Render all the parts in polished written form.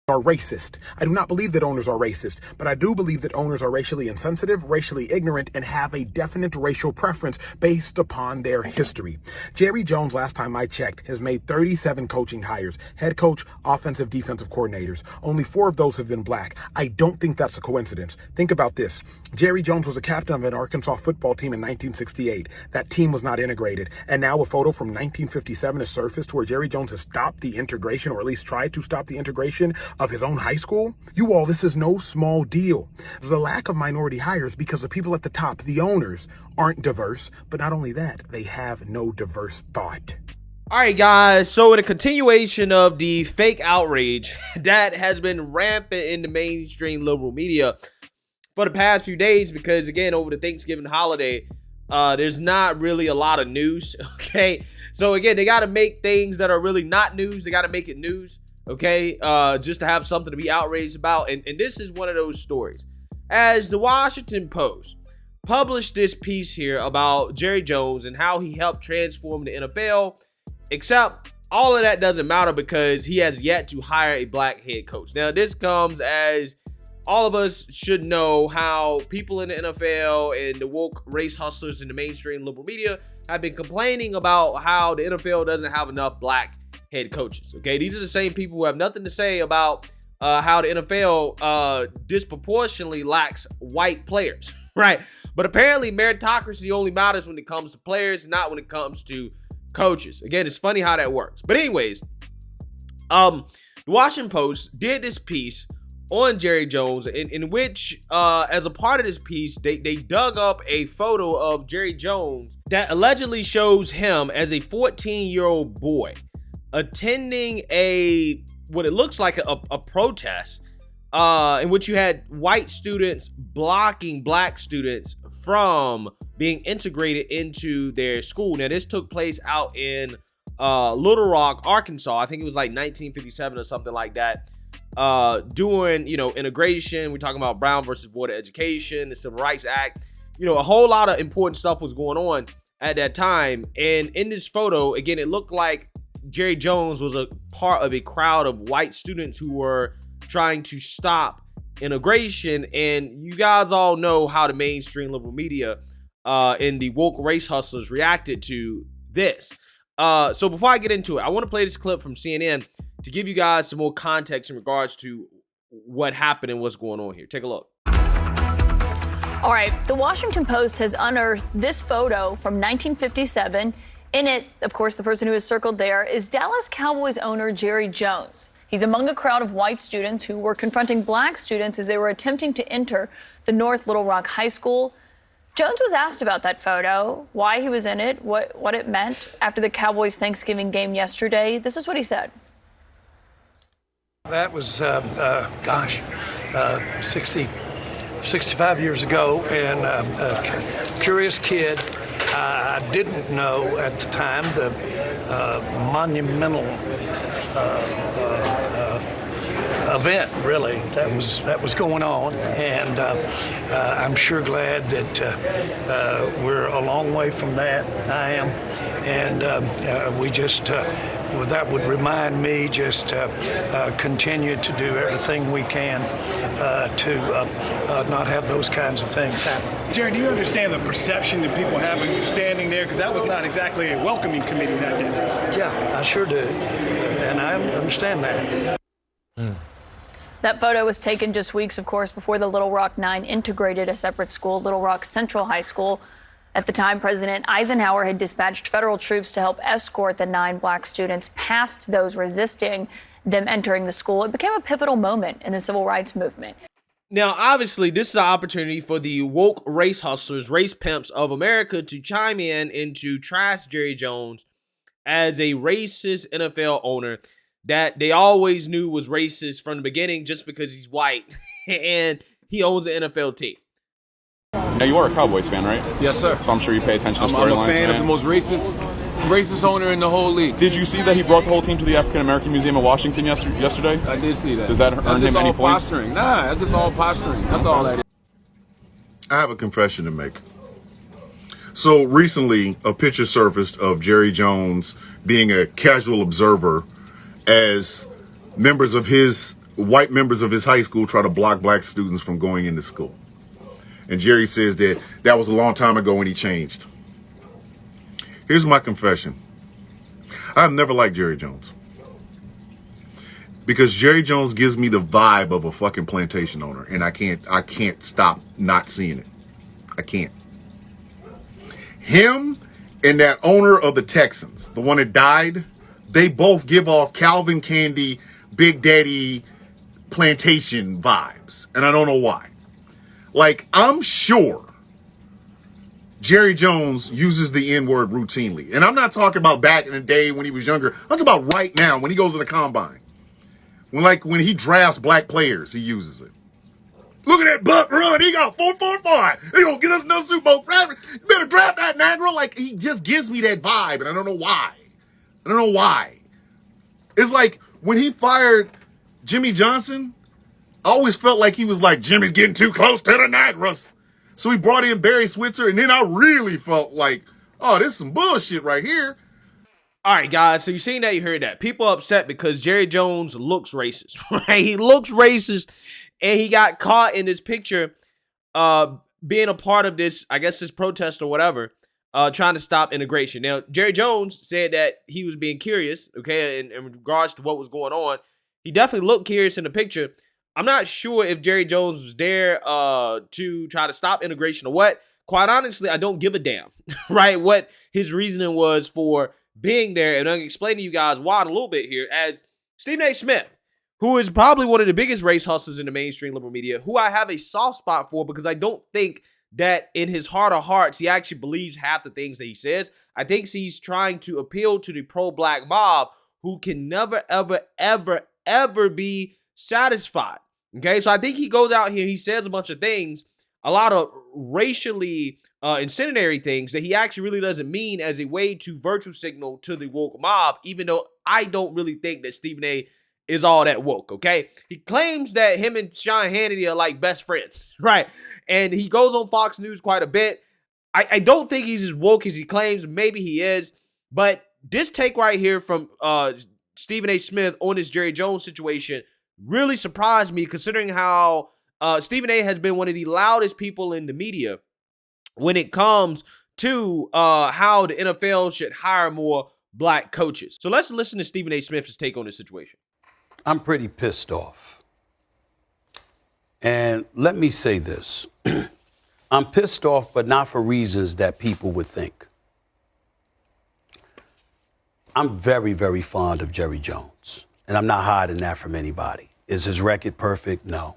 are racist. I do not believe that owners are racist, but I do believe that owners are racially insensitive, racially ignorant, and have a definite racial preference based upon their history. Jerry Jones, last time I checked, has made 37 coaching hires, head coach, offensive, defensive coordinators. Only 4 of those have been black. I don't think that's a coincidence. Think about this. Jerry Jones was a captain of an Arkansas football team in 1968. That team was not integrated. And now a photo from 1957 has surfaced where Jerry Jones has stopped the integration, or at least tried to stop the integration of his own high school. You all, this is no small deal. The lack of minority hires because the people at the top, the owners, aren't diverse, but not only that, they have no diverse thought. All right, guys, so in a continuation of the fake outrage that has been rampant in the mainstream liberal media for the past few days, because again, over the Thanksgiving holiday, there's not really a lot of news, okay? So again, they got to make things that are really not news, they got to make it news. Okay, just to have something to be outraged about. And this is one of those stories. As the Washington Post published this piece here about Jerry Jones and how he helped transform the NFL, except all of that doesn't matter because he has yet to hire a black head coach. Now, this comes as all of us should know how people in the NFL and the woke race hustlers in the mainstream liberal media have been complaining about how the NFL doesn't have enough black head coaches. Okay, these are the same people who have nothing to say about how the NFL disproportionately lacks white players, right? But apparently meritocracy only matters when it comes to players, not when it comes to coaches. Again, it's funny how that works. But anyways, the Washington Post did this piece on Jerry Jones in which, as a part of this piece, they dug up a photo of Jerry Jones that allegedly shows him as a 14-year-old boy attending what it looks like a protest in which you had white students blocking black students from being integrated into their school. Now, this took place out in Little Rock, Arkansas. I think it was like 1957 or something like that. Doing, integration. We're talking about Brown versus Board of Education, the Civil Rights Act. A whole lot of important stuff was going on at that time. And in this photo, again, it looked like Jerry Jones was a part of a crowd of white students who were trying to stop integration. And you guys all know how the mainstream liberal media and the woke race hustlers reacted to this. So before I get into it, I want to play this clip from CNN to give you guys some more context in regards to what happened and what's going on here. Take a look. All right, the Washington Post has unearthed this photo from 1957. In it, of course, the person who is circled there is Dallas Cowboys owner Jerry Jones. He's among a crowd of white students who were confronting black students as they were attempting to enter the North Little Rock High School. Jones was asked about that photo, why he was in it, what it meant after the Cowboys Thanksgiving game yesterday. This is what he said. That was, 65 years ago, and a curious kid. I didn't know at the time the monumental event, really, that was going on, and I'm sure glad that we're a long way from that. I am, and we just that would remind me just continue to do everything we can to not have those kinds of things happen. Jerry, do you understand the perception that people have of you standing there? Because that was not exactly a welcoming committee that day. Yeah, I sure do, and I understand that. That photo was taken just weeks, of course, before the Little Rock Nine integrated a separate school, Little Rock Central High School. At the time, President Eisenhower had dispatched federal troops to help escort the 9 black students past those resisting them entering the school. It became a pivotal moment in the civil rights movement. Now, obviously, this is an opportunity for the woke race hustlers, race pimps of America to chime in and to trash Jerry Jones as a racist NFL owner that they always knew was racist from the beginning just because he's white and he owns an NFL team. Now, you are a Cowboys fan, right? Yes, sir. So I'm sure you pay attention to storylines. I'm a fan of the most racist owner in the whole league. Did you see that he brought the whole team to the African American Museum in Washington yesterday? I did see that. Does that earn him any points? Posturing. Nah, that's just all posturing. That's all that is. I have a confession to make. So recently, a picture surfaced of Jerry Jones being a casual observer as members of his white members of his high school try to block black students from going into school. And Jerry says that was a long time ago and he changed. Here's my confession. I've never liked Jerry Jones. Because Jerry Jones gives me the vibe of a fucking plantation owner, and I can't stop not seeing it. I can't. Him and that owner of the Texans, the one that died, they both give off Calvin Candy, Big Daddy plantation vibes, and I don't know why. Like, I'm sure Jerry Jones uses the N-word routinely. And I'm not talking about back in the day when he was younger. I'm talking about right now when he goes to the combine. When he drafts black players, he uses it. Look at that buck run. He got 4.45. He gonna get us another Super Bowl. You better draft that Negro. Like, he just gives me that vibe, and I don't know why. It's like when he fired Jimmy Johnson, I always felt like he was like, Jimmy's getting too close to the Negros. So he brought in Barry Switzer, and then I really felt like, oh, this is some bullshit right here. All right, guys, so you seen that, you heard that. People upset because Jerry Jones looks racist, right? He looks racist, and he got caught in this picture being a part of this, I guess, this protest or whatever, trying to stop integration. Now, Jerry Jones said that he was being curious, okay, in regards to what was going on. He definitely looked curious in the picture. I'm not sure if Jerry Jones was there to try to stop integration or what. Quite honestly, I don't give a damn, right, what his reasoning was for being there, and I'm going to explain to you guys why in a little bit here, as Stephen A. Smith, who is probably one of the biggest race hustlers in the mainstream liberal media, who I have a soft spot for because I don't think that in his heart of hearts, he actually believes half the things that he says. I think he's trying to appeal to the pro-black mob who can never, ever, ever, ever be satisfied. Okay, so I think he goes out here, he says a bunch of things, a lot of racially incendiary things that he actually really doesn't mean as a way to virtue signal to the woke mob, even though I don't really think that Stephen A. is all that woke, okay? He claims that him and Sean Hannity are like best friends, right? And he goes on Fox News quite a bit. I don't think he's as woke as he claims. Maybe he is. But this take right here from Stephen A. Smith on this Jerry Jones situation really surprised me, considering how Stephen A. has been one of the loudest people in the media when it comes to how the NFL should hire more black coaches. So let's listen to Stephen A. Smith's take on this situation. I'm pretty pissed off. And let me say this. I'm pissed off, but not for reasons that people would think. I'm very, very fond of Jerry Jones, and I'm not hiding that from anybody. Is his record perfect? No.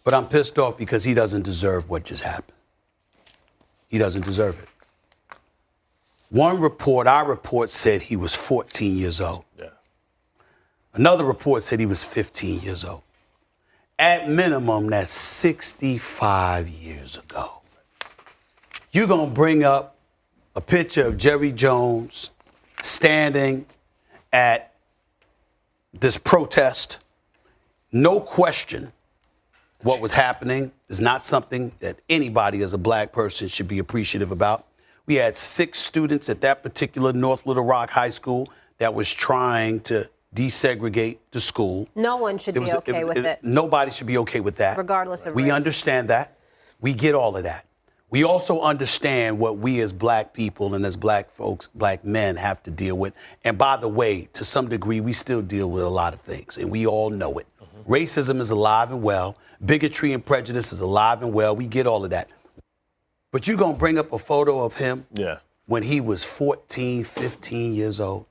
But I'm pissed off because he doesn't deserve what just happened. He doesn't deserve it. Our report said he was 14 years old. Yeah. Another report said he was 15 years old. At minimum, that's 65 years ago. You're going to bring up a picture of Jerry Jones standing at this protest. No question what was happening is not something that anybody as a black person should be appreciative about. We had 6 students at that particular North Little Rock High School that was trying to desegregate the school. No one should be okay with it. Nobody should be okay with that. Regardless of race. We understand that. We get all of that. We also understand what we as black people and as black folks, black men have to deal with. And by the way, to some degree, we still deal with a lot of things, and we all know it. Mm-hmm. Racism is alive and well. Bigotry and prejudice is alive and well. We get all of that. But you're going to bring up a photo of him when he was 14, 15 years old,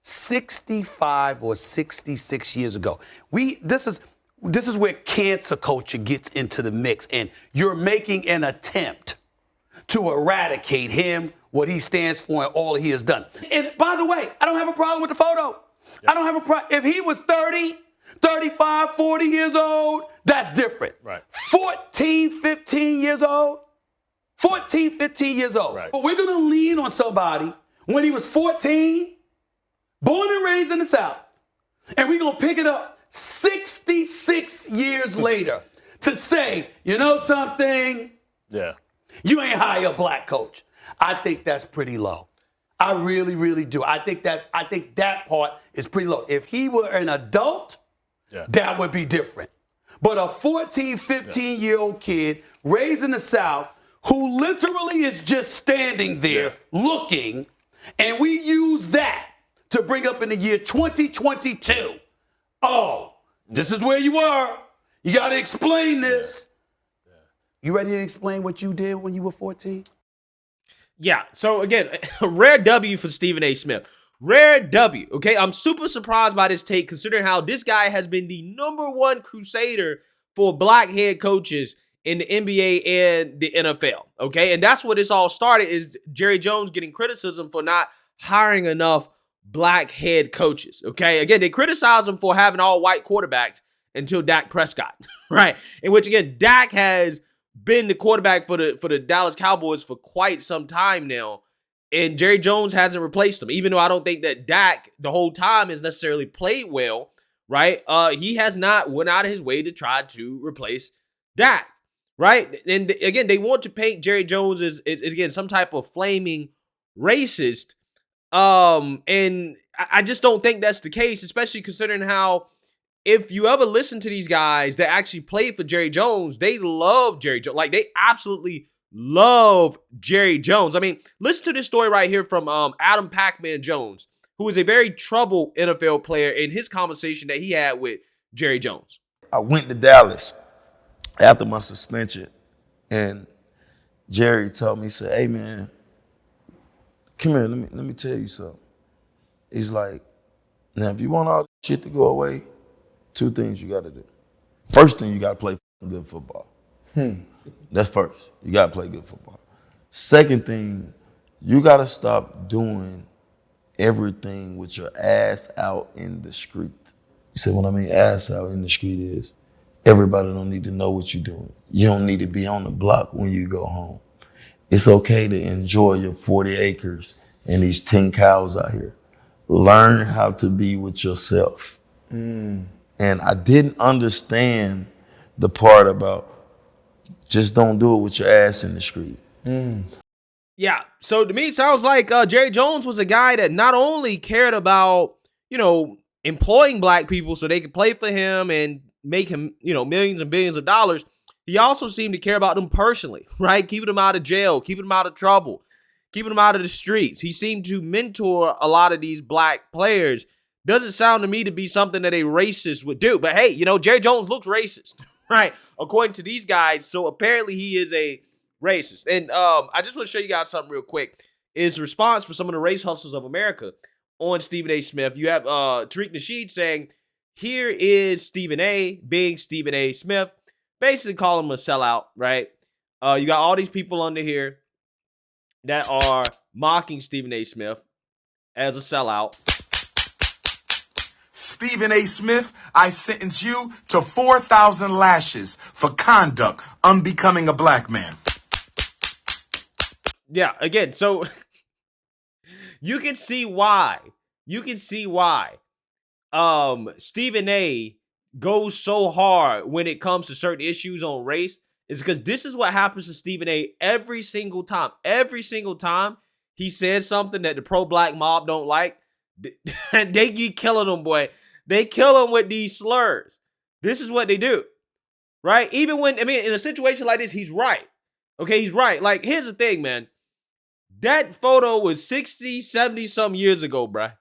65 or 66 years ago. This is where cancer culture gets into the mix, and you're making an attempt to eradicate him, what he stands for, and all he has done. And by the way, I don't have a problem with the photo. I don't have a problem. If he was 30, 35, 40 years old, that's different. Right. 14, 15 years old. 14, 15 years old. Right. But we're going to lean on somebody when he was 14, born and raised in the South, and we're going to pick it up 66 years later to say, you know something? Yeah. You ain't hire a black coach. I think that's pretty low. I really, really do. I think that part is pretty low. If he were an adult, that would be different. But a 14, 15-year-old kid raised in the South who literally is just standing there looking, and we use that to bring up in the year 2022. Oh, this is where you are. You got to explain this. You ready to explain what you did when you were 14? Yeah, so again, a rare W for Stephen A. Smith. Rare W, okay? I'm super surprised by this take considering how this guy has been the #1 crusader for black head coaches in the NBA and the NFL, okay? And that's where this all started is Jerry Jones getting criticism for not hiring enough black head coaches, okay? Again, they criticize him for having all white quarterbacks until Dak Prescott, right? In which, again, Dak has been the quarterback for the Dallas Cowboys for quite some time now, and Jerry Jones hasn't replaced him, even though I don't think that Dak the whole time has necessarily played well, right? He has not went out of his way to try to replace Dak, right? And again, they want to paint Jerry Jones as again, some type of flaming racist, and I just don't think that's the case, especially considering how if you ever listen to these guys that actually played for Jerry Jones, they love Jerry Jones. Like, they absolutely love Jerry Jones. I mean, listen to this story right here from Adam Pac-Man Jones, who is a very troubled NFL player, in his conversation that he had with Jerry Jones. I went to Dallas after my suspension, and Jerry told me, he said, hey, man, come here, let me tell you something. He's like, now, if you want all this shit to go away, 2 things you got to do. First thing, you got to play good football. That's first. You got to play good football. Second thing, you got to stop doing everything with your ass out in the street. You said, what I mean ass out in the street is everybody don't need to know what you're doing. You don't need to be on the block when you go home. It's okay to enjoy your 40 acres and these 10 cows out here. Learn how to be with yourself. And I didn't understand the part about just don't do it with your ass in the street. Yeah, so to me, it sounds like Jerry Jones was a guy that not only cared about, employing black people so they could play for him and make him, millions and billions of dollars. He also seemed to care about them personally, right? Keeping them out of jail, keeping them out of trouble, keeping them out of the streets. He seemed to mentor a lot of these black players. Doesn't sound to me to be something that a racist would do. But hey, Jerry Jones looks racist, right? According to these guys. So apparently he is a racist. And I just want to show you guys something real quick. Is response for some of the race hustlers of America on Stephen A. Smith. You have Tariq Nasheed saying, here is Stephen A. being Stephen A. Smith. Basically calling him a sellout, right? You got all these people under here that are mocking Stephen A. Smith as a sellout. Stephen A. Smith, I sentence you to 4,000 lashes for conduct unbecoming a black man. Yeah, again, so you can see why. Stephen A. goes so hard when it comes to certain issues on race is because this is what happens to Stephen A. every single time. Every single time he says something that the pro-black mob don't like, they keep killing him, boy. They kill him with these slurs. This is what they do, right? Even when, in a situation like this, he's right. Okay, he's right. Like, here's the thing, man. That photo was 60, 70 some years ago, bruh.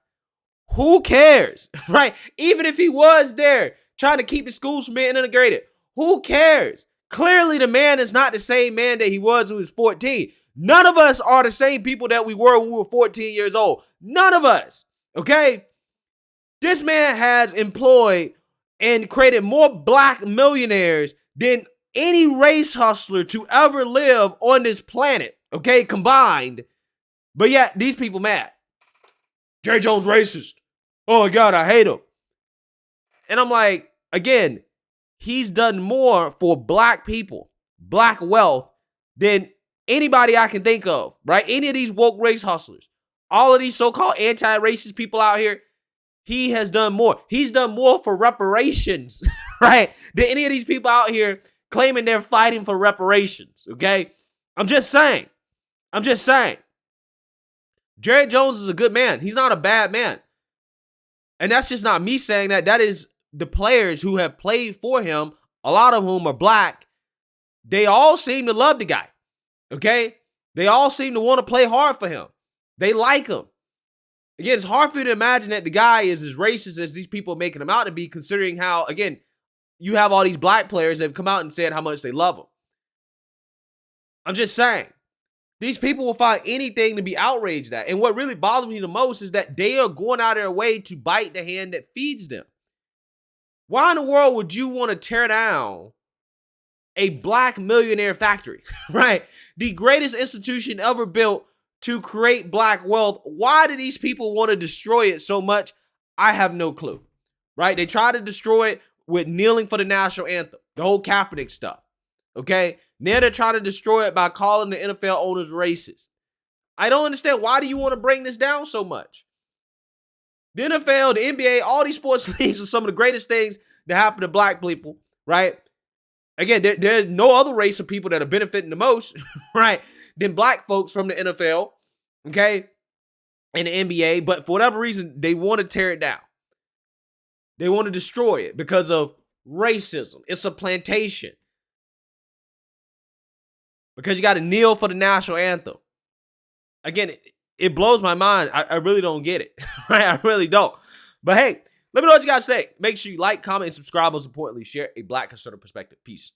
Who cares, right? Even if he was there trying to keep the schools from being integrated, who cares? Clearly, the man is not the same man that he was when he was 14. None of us are the same people that we were when we were 14 years old. None of us, okay? This man has employed and created more black millionaires than any race hustler to ever live on this planet, okay, combined. But yet, these people mad. Jerry Jones racist. Oh my God, I hate him. And I'm like, again, he's done more for black people, black wealth, than anybody I can think of, right? Any of these woke race hustlers, all of these so-called anti-racist people out here, he has done more. He's done more for reparations, right, than any of these people out here claiming they're fighting for reparations, okay? I'm just saying. Jerry Jones is a good man. He's not a bad man. And that's just not me saying that. That is the players who have played for him, a lot of whom are black, they all seem to love the guy. Okay? They all seem to want to play hard for him. They like him. Again, it's hard for you to imagine that the guy is as racist as these people are making him out to be, considering how, again, you have all these black players that have come out and said how much they love him. I'm just saying. These people will find anything to be outraged at. And what really bothers me the most is that they are going out of their way to bite the hand that feeds them. Why in the world would you want to tear down a black millionaire factory, right? The greatest institution ever built to create black wealth. Why do these people want to destroy it so much? I have no clue, right? They try to destroy it with kneeling for the national anthem, the whole Kaepernick stuff, okay? Now they're trying to destroy it by calling the NFL owners racist. I don't understand. Why do you want to bring this down so much? The NFL, the NBA, all these sports leagues are some of the greatest things that happen to black people, right? Again, there's no other race of people that are benefiting the most, right, than black folks from the NFL, okay, and the NBA. But for whatever reason, they want to tear it down. They want to destroy it because of racism. It's a plantation. Because you got to kneel for the national anthem. Again, it blows my mind. I really don't get it, right? I really don't. But hey, let me know what you guys think. Make sure you like, comment, and subscribe. Most importantly, share a black conservative perspective. Peace.